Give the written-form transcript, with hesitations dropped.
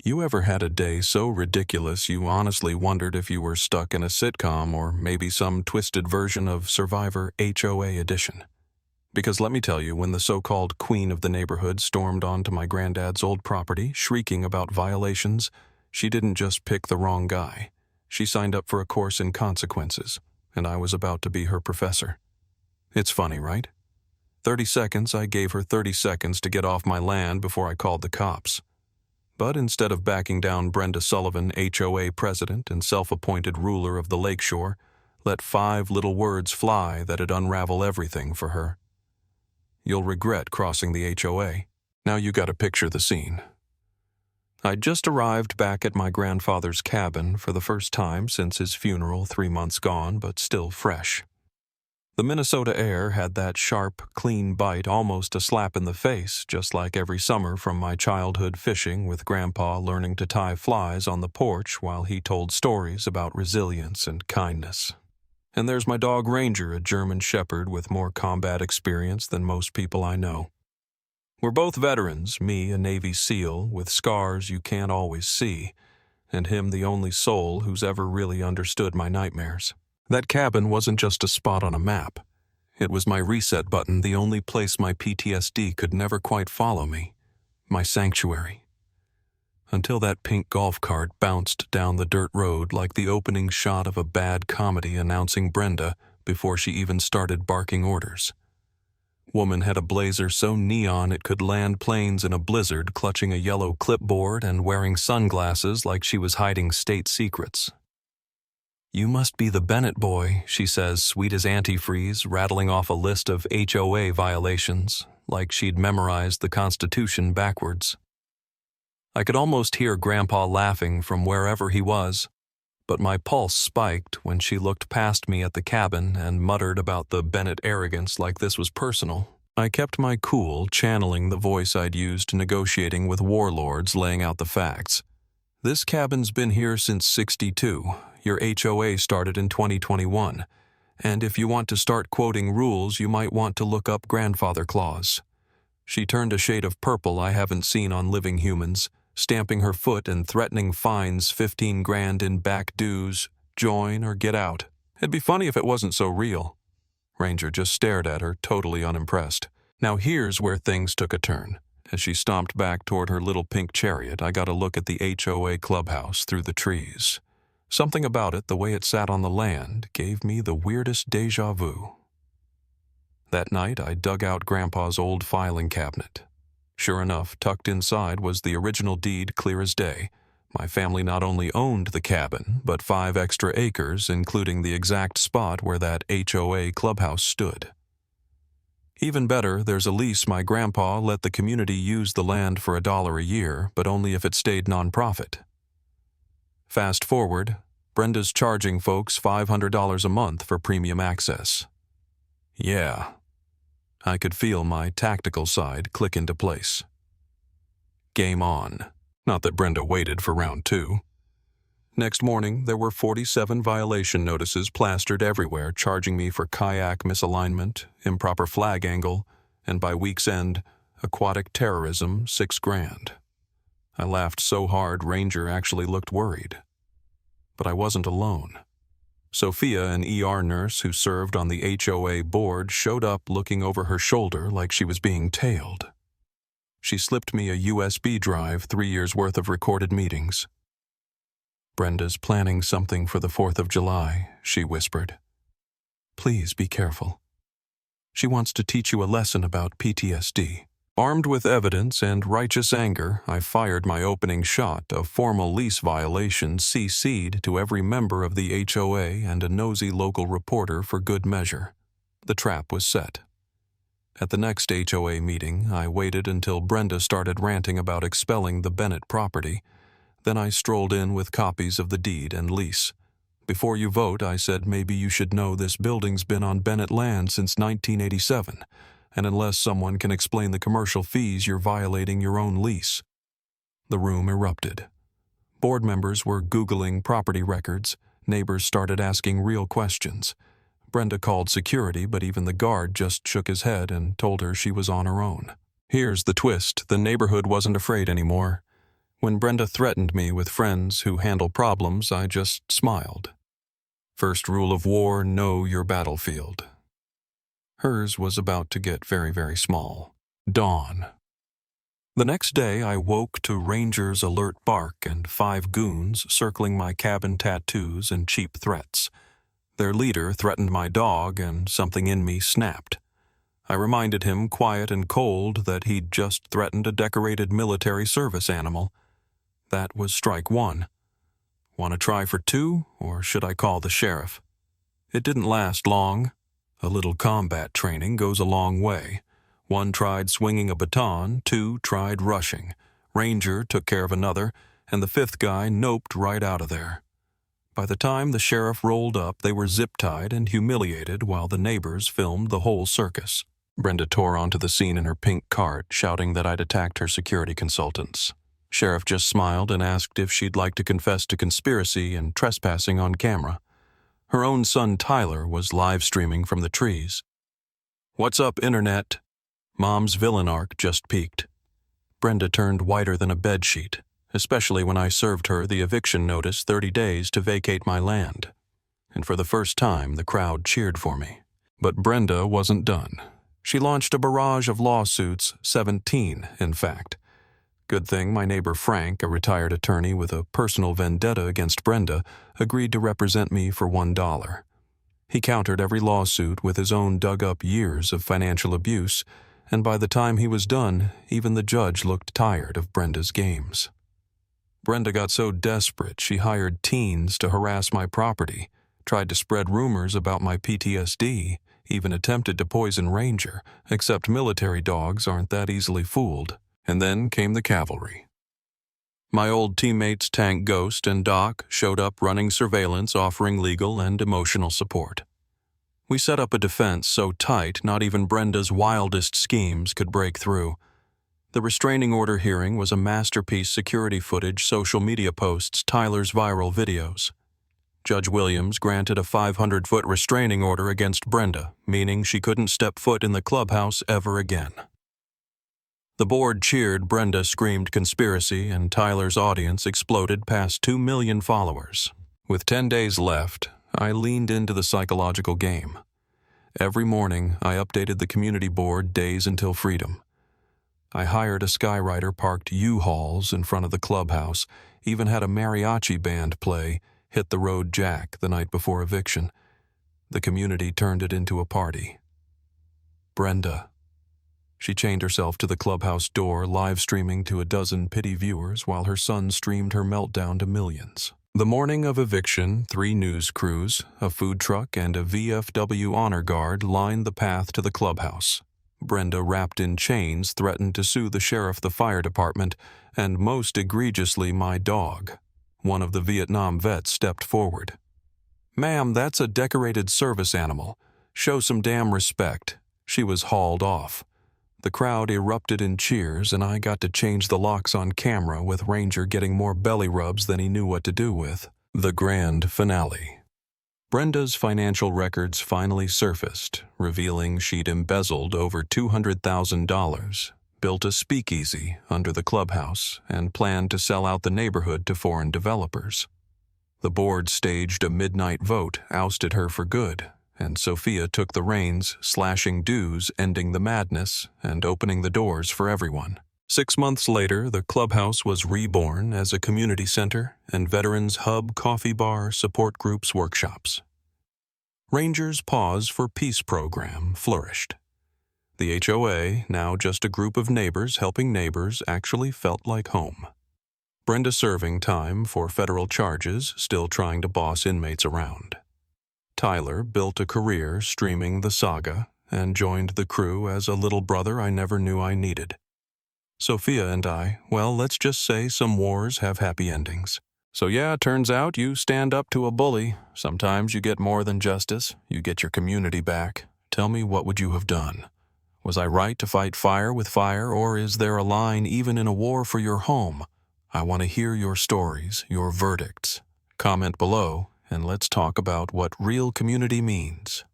You ever had a day so ridiculous you honestly wondered if you were stuck in a sitcom or maybe some twisted version of Survivor HOA edition? Because let me tell you, when the so-called queen of the neighborhood stormed onto my granddad's old property, shrieking about violations, she didn't just pick the wrong guy. She signed up for a course in consequences, and I was about to be her professor. It's funny, right? 30 seconds, I gave her 30 seconds to get off my land before I called the cops. But instead of backing down, Brenda Sullivan, HOA president and self-appointed ruler of the lakeshore, let 5 little words fly that'd unravel everything for her. You'll regret crossing the HOA. Now you gotta picture the scene. I'd just arrived back at my grandfather's cabin for the first time since his funeral 3 months gone, but still fresh. The Minnesota air had that sharp, clean bite, almost a slap in the face, just like every summer from my childhood fishing with Grandpa learning to tie flies on the porch while he told stories about resilience and kindness. And there's my dog Ranger, a German Shepherd with more combat experience than most people I know. We're both veterans, me a Navy SEAL with scars you can't always see, and him the only soul who's ever really understood my nightmares. That cabin wasn't just a spot on a map. It was my reset button, the only place my PTSD could never quite follow me. My sanctuary. Until that pink golf cart bounced down the dirt road like the opening shot of a bad comedy announcing Brenda before she even started barking orders. Woman had a blazer so neon it could land planes in a blizzard, clutching a yellow clipboard and wearing sunglasses like she was hiding state secrets. "You must be the Bennett boy," she says, sweet as antifreeze, rattling off a list of HOA violations, like she'd memorized the Constitution backwards. I could almost hear Grandpa laughing from wherever he was, but my pulse spiked when she looked past me at the cabin and muttered about the Bennett arrogance like this was personal. I kept my cool, channeling the voice I'd used negotiating with warlords, laying out the facts. "This cabin's been here since '62. Your HOA started in 2021. And if you want to start quoting rules, you might want to look up grandfather clause." She turned a shade of purple I haven't seen on living humans, stamping her foot and threatening fines, 15 grand in back dues, join or get out. It'd be funny if it wasn't so real. Ranger just stared at her, totally unimpressed. Now here's where things took a turn. As she stomped back toward her little pink chariot, I got a look at the HOA clubhouse through the trees. Something about it, the way it sat on the land, gave me the weirdest déjà vu. That night, I dug out Grandpa's old filing cabinet. Sure enough, tucked inside was the original deed, clear as day. My family not only owned the cabin, but 5 extra acres, including the exact spot where that HOA clubhouse stood. Even better, there's a lease my grandpa let the community use the land for $1 a year, but only if it stayed nonprofit. Fast forward, Brenda's charging folks $500 a month for premium access. Yeah, I could feel my tactical side click into place. Game on. Not that Brenda waited for round 2. Next morning, there were 47 violation notices plastered everywhere, charging me for kayak misalignment, improper flag angle, and by week's end, aquatic terrorism, 6 grand. I laughed so hard Ranger actually looked worried. But I wasn't alone. Sophia, an ER nurse who served on the HOA board, showed up looking over her shoulder like she was being tailed. She slipped me a USB drive, 3 years' worth of recorded meetings. "Brenda's planning something for the 4th of July, she whispered. "Please be careful. She wants to teach you a lesson about PTSD. Armed with evidence and righteous anger, I fired my opening shot, a formal lease violation CC'd to every member of the HOA and a nosy local reporter for good measure. The trap was set. At the next HOA meeting, I waited until Brenda started ranting about expelling the Bennett property. Then I strolled in with copies of the deed and lease. "Before you vote," I said, "maybe you should know this building's been on Bennett land since 1987. And unless someone can explain the commercial fees, you're violating your own lease." The room erupted. Board members were Googling property records. Neighbors started asking real questions. Brenda called security, but even the guard just shook his head and told her she was on her own. Here's the twist. The neighborhood wasn't afraid anymore. When Brenda threatened me with friends who handle problems, I just smiled. First rule of war, know your battlefield. Hers was about to get very, very small. Dawn. The next day, I woke to Ranger's alert bark and 5 goons circling my cabin tattoos and cheap threats. Their leader threatened my dog, and something in me snapped. I reminded him, quiet and cold, that he'd just threatened a decorated military service animal. That was strike 1. Want to try for 2, or should I call the sheriff? It didn't last long. A little combat training goes a long way. 1 tried swinging a baton, 2 tried rushing. Ranger took care of another, and the 5th guy noped right out of there. By the time the sheriff rolled up, they were zip-tied and humiliated while the neighbors filmed the whole circus. Brenda tore onto the scene in her pink cart, shouting that I'd attacked her security consultants. Sheriff just smiled and asked if she'd like to confess to conspiracy and trespassing on camera. Her own son Tyler was live streaming from the trees. "What's up, Internet?" Mom's villain arc just peaked. Brenda turned whiter than a bedsheet, especially when I served her the eviction notice 30 days to vacate my land. And for the first time, the crowd cheered for me. But Brenda wasn't done. She launched a barrage of lawsuits, 17, in fact. Good thing my neighbor Frank, a retired attorney with a personal vendetta against Brenda, agreed to represent me for $1. He countered every lawsuit with his own dug-up years of financial abuse, and by the time he was done, even the judge looked tired of Brenda's games. Brenda got so desperate she hired teens to harass my property, tried to spread rumors about my PTSD, even attempted to poison Ranger, except military dogs aren't that easily fooled. And then came the cavalry. My old teammates Tank Ghost and Doc showed up running surveillance, offering legal and emotional support. We set up a defense so tight not even Brenda's wildest schemes could break through. The restraining order hearing was a masterpiece security footage, social media posts, Tyler's viral videos. Judge Williams granted a 500-foot restraining order against Brenda, meaning she couldn't step foot in the clubhouse ever again. The board cheered, Brenda screamed conspiracy, and Tyler's audience exploded past 2 million followers. With 10 days left, I leaned into the psychological game. Every morning, I updated the community board days until freedom. I hired a skywriter, parked U-Hauls in front of the clubhouse, even had a mariachi band play Hit the Road Jack the night before eviction. The community turned it into a party. Brenda. She chained herself to the clubhouse door, live streaming to a dozen pity viewers while her son streamed her meltdown to millions. The morning of eviction, 3 news crews, a food truck, and a VFW honor guard lined the path to the clubhouse. Brenda, wrapped in chains, threatened to sue the sheriff, the fire department, and most egregiously my dog. One of the Vietnam vets stepped forward. "Ma'am, that's a decorated service animal. Show some damn respect." She was hauled off. The crowd erupted in cheers, and I got to change the locks on camera, with Ranger getting more belly rubs than he knew what to do with. The grand finale. Brenda's financial records finally surfaced, revealing she'd embezzled over $200,000, built a speakeasy under the clubhouse, and planned to sell out the neighborhood to foreign developers. The board staged a midnight vote, ousted her for good, and Sophia took the reins, slashing dues, ending the madness, and opening the doors for everyone. 6 months later, the clubhouse was reborn as a community center and veterans hub, coffee bar, support groups, workshops. Ranger's Pause for Peace program flourished. The HOA, now just a group of neighbors helping neighbors, actually felt like home. Brenda serving time for federal charges, still trying to boss inmates around. Tyler built a career streaming the saga and joined the crew as a little brother I never knew I needed. Sophia and I, well, let's just say some wars have happy endings. So yeah, turns out you stand up to a bully. Sometimes you get more than justice. You get your community back. Tell me, what would you have done? Was I right to fight fire with fire, or is there a line even in a war for your home? I want to hear your stories, your verdicts. Comment below, and let's talk about what real community means.